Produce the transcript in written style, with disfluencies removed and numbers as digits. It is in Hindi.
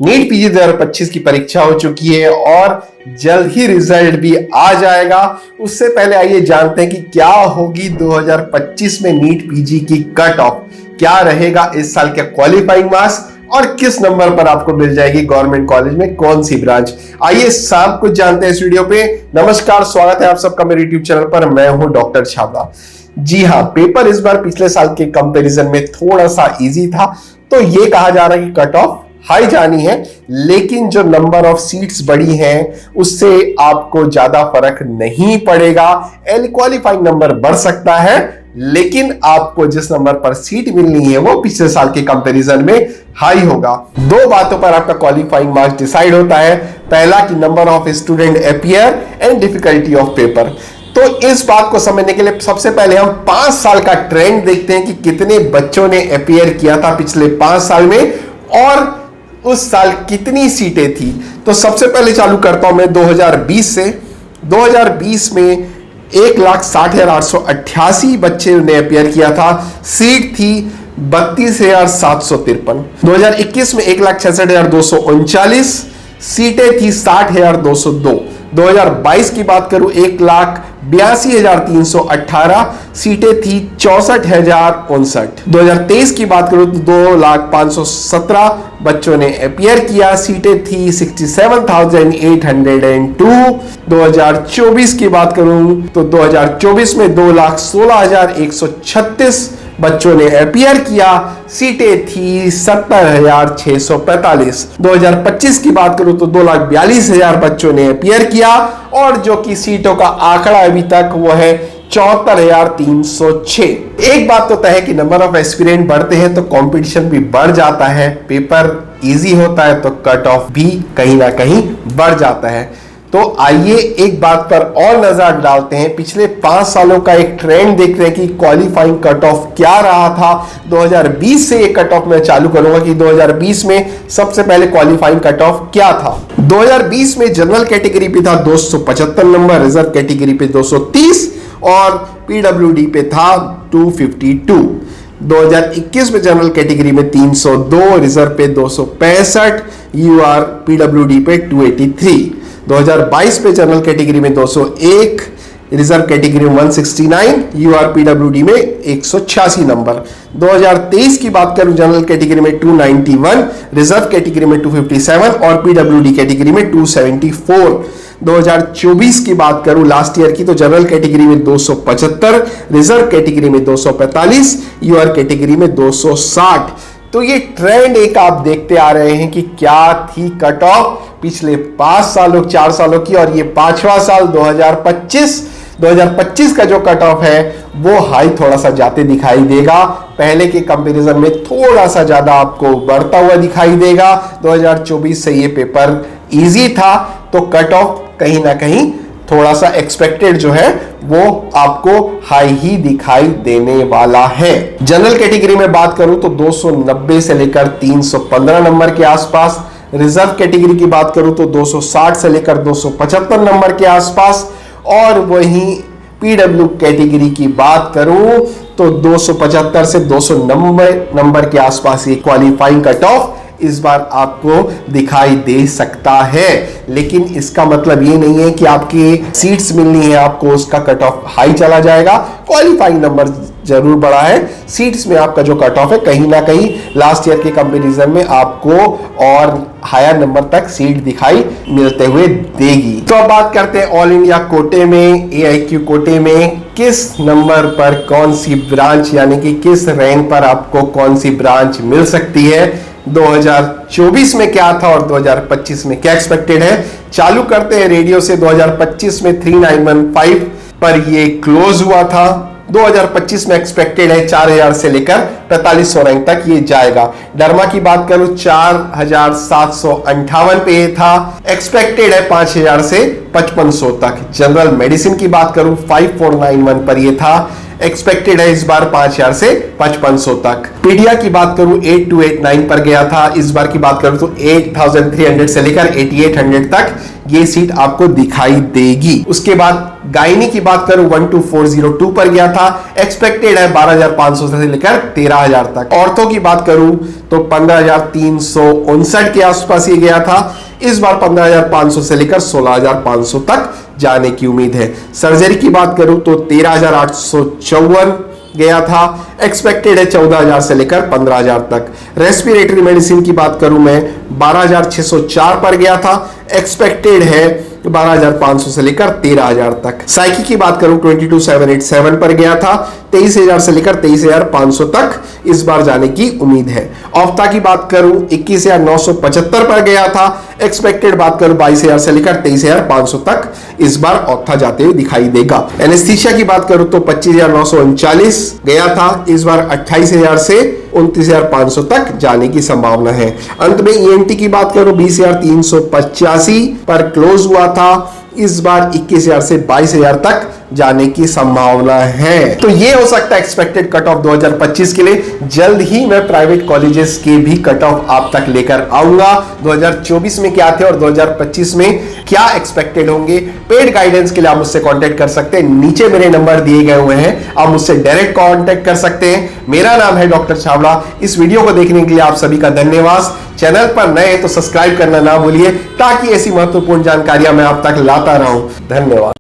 नीट पीजी 2025 की परीक्षा हो चुकी है और जल्द ही रिजल्ट भी आ जाएगा। उससे पहले आइए जानते हैं कि क्या होगी 2025 में नीट पीजी की कट ऑफ, क्या रहेगा इस साल का क्वालिफाइंग मार्क्स और किस नंबर पर आपको मिल जाएगी गवर्नमेंट कॉलेज में कौन सी ब्रांच। आइए सब कुछ जानते हैं इस वीडियो पे। नमस्कार, स्वागत है आप सबका मेरे यूट्यूब चैनल पर। मैं हूं डॉक्टर छाबड़ा। जी हाँ, पेपर इस बार पिछले साल के कंपैरिजन में थोड़ा सा इजी था, तो ये कहा जा रहा है कि कट ऑफ हाई जानी है, लेकिन जो नंबर ऑफ सीट्स बढ़ी हैं उससे आपको ज्यादा फर्क नहीं पड़ेगा। क्वालिफाइंग नंबर बढ़ सकता है, लेकिन आपको जिस नंबर पर सीट मिलनी है वो पिछले साल के कंपैरिजन में हाई होगा। दो बातों पर आपका क्वालिफाइंग मार्क्स डिसाइड होता है। पहला कि number of student appear and difficulty of paper. तो इस बात को समझने के लिए सबसे पहले हम 5 साल का ट्रेंड देखते हैं कि कितने बच्चों ने अपीयर किया था पिछले 5 साल में और उस साल कितनी सीटें थी। तो सबसे पहले चालू करता हूं मैं 2020 से। 2020 में 1,60,888 बच्चे ने अपियर किया था, सीट थी 32,753। 2021 में 1,66,239, सीटें थी 60,202। 2022 की बात करूं 1,82,318, सीटें थी 64,059। 2023 की बात करूं तो 2,05,17 बच्चों ने अपियर किया, सीटें थी 67,802। 2024 की बात करूं तो 2024 में 2,16,136 बच्चों ने अपियर किया, सीटें थी 70,645। 2025 की बात करूं तो 2,42,000 बच्चों ने अपियर किया और जो कि सीटों का आंकड़ा अभी तक वो है 74,306। एक बात तो तय है कि नंबर ऑफ एस्पिरेंट बढ़ते हैं तो कंपटीशन भी बढ़ जाता है, पेपर इजी होता है तो कट ऑफ भी कहीं ना कहीं बढ़ जाता है। तो आइए एक बात पर और नजर डालते हैं। पिछले 5 सालों का एक ट्रेंड देख रहे हैं कि क्वालिफाइंग कट ऑफ क्या रहा था। 2020 से एक कट ऑफ मैं चालू करूंगा कि 2020 में सबसे पहले क्वालिफाइंग कट ऑफ क्या था। 2020 में जनरल कैटेगरी पे था 275 नंबर, रिजर्व कैटेगरी पे 230 और पीडब्ल्यूडी पे था 252। 2021 में जनरल कैटेगरी में 302, रिजर्व पे 265, यूआर पीडब्ल्यूडी पे 283। 2022 पे जनरल कैटेगरी में 201, रिजर्व कैटेगरी में 169, यूआर पीडब्ल्यूडी में 186 नंबर। 2023 की बात करूं जनरल कैटेगरी में 291, रिजर्व कैटेगरी में 257 और पीडब्ल्यूडी कैटेगरी में 274। 2024 की बात करूं लास्ट ईयर की तो जनरल कैटेगरी में 275, रिजर्व कैटेगरी में 245, यूआर कैटेगरी में 260। तो ये ट्रेंड एक आप देखते आ रहे हैं कि क्या थी कट ऑफ पिछले 5 सालों 4 सालों की, और ये 5वां साल 2025 का जो कट ऑफ है वो हाई थोड़ा सा जाते दिखाई देगा। पहले के कंपैरिजन में थोड़ा सा ज्यादा आपको बढ़ता हुआ दिखाई देगा। 2024 से ये पेपर इजी था तो कट ऑफ कहीं ना कहीं थोड़ा सा एक्सपेक्टेड जो है वो आपको हाई ही दिखाई देने वाला है। जनरल कैटेगरी में बात करूं तो 290 से लेकर 315 नंबर के आसपास, रिजर्व कैटेगरी की बात करूं तो 260 से लेकर 275 नंबर के आसपास, और वहीं पीडब्ल्यू कैटेगरी की बात करूं तो 275 से 290 नंबर के आसपास ये क्वालिफाइंग कट ऑफ इस बार आपको दिखाई दे सकता है। लेकिन इसका मतलब ये नहीं है कि आपकी सीट्स मिलनी है आपको उसका कट ऑफ हाई चला जाएगा। क्वालिफाइंग नंबर जरूर बढ़ा है, सीट्स में आपका जो कट ऑफ है कहीं ना कहीं लास्ट ईयर के कंपैरिजन में आपको और हायर नंबर तक सीट दिखाई मिलते हुए देगी। तो अब बात करते हैं ऑल इंडिया कोटे में, AIQ कोटे में किस नंबर पर कौन सी ब्रांच यानी कि किस रैंक पर आपको कौन सी ब्रांच मिल सकती है। 2024 में क्या था और 2025 में क्या एक्सपेक्टेड है। चालू करते हैं रेडियो से। 2025 में 3915 पर ये क्लोज हुआ था। 2025 में एक्सपेक्टेड है 4,000 से लेकर 4500 रैंक तक ये जाएगा। डरमा की बात करूं 4,758 पे था, एक्सपेक्टेड है 5,000 से 5500 तक। जनरल मेडिसिन की बात करूं 5491 पर ये था, एक्सपेक्टेड है इस बार 5000 से 5500 तक। पीडिया की बात करूं 8289 पर गया था, इस बार की बात करूं तो 8300 से लेकर 8800 तक ये सीट आपको दिखाई देगी। उसके बाद गायनी की बात करूं 12402 पर गया था, एक्सपेक्टेड है 12500 से लेकर 13000 तक। ऑर्थो की बात करूं तो 15359 के आसपास ये गया था, इस बार 15500 से लेकर 16500 तक जाने की उम्मीद है। सर्जरी की बात करूं तो 13854 गया था, एक्सपेक्टेड है 14000 से लेकर 15000 तक। रेस्पिरेटरी मेडिसिन की बात करूं मैं 12604 पर गया था, एक्सपेक्टेड है 12500 से लेकर 13000 तक। साइकी की बात करूं 22787 पर गया था, 23000 से लेकर 23500 तक इस बार जाने की उम्मीद है। ऑफ्ता की बात करूं 21975 पर गया था, एक्सपेक्टेड बात करूं 22000 से लेकर 23500 तक इस बार ऑफ्ता जाते हुए दिखाई देगा। एनेस्थीसिया की बात करूं तो 25939 गया था, इस बार 28000 से 29500 तक जाने की संभावना है। अंत में ईएनटी की बात करूं 20385 पर क्लोज हुआ था, इस बार 21000 से 22000 तक जाने की संभावना है। तो ये हो सकता है एक्सपेक्टेड कट ऑफ 2025 के लिए। जल्द ही मैं प्राइवेट कॉलेजेस के भी कट ऑफ आप तक लेकर आऊंगा। 2024 में क्या थे और 2025 में क्या एक्सपेक्टेड होंगे। पेड गाइडेंस के लिए आप मुझसे कांटेक्ट कर सकते हैं, नीचे मेरे नंबर दिए गए हुए हैं, आप मुझसे डायरेक्ट कांटेक्ट कर सकते हैं। मेरा नाम है डॉक्टर छाबड़ा। इस वीडियो को देखने के लिए आप सभी का धन्यवाद। चैनल पर नए हैं तो सब्सक्राइब करना ना भूलिए, ताकि ऐसी महत्वपूर्ण जानकारियां मैं आप तक लाता रहूं। धन्यवाद।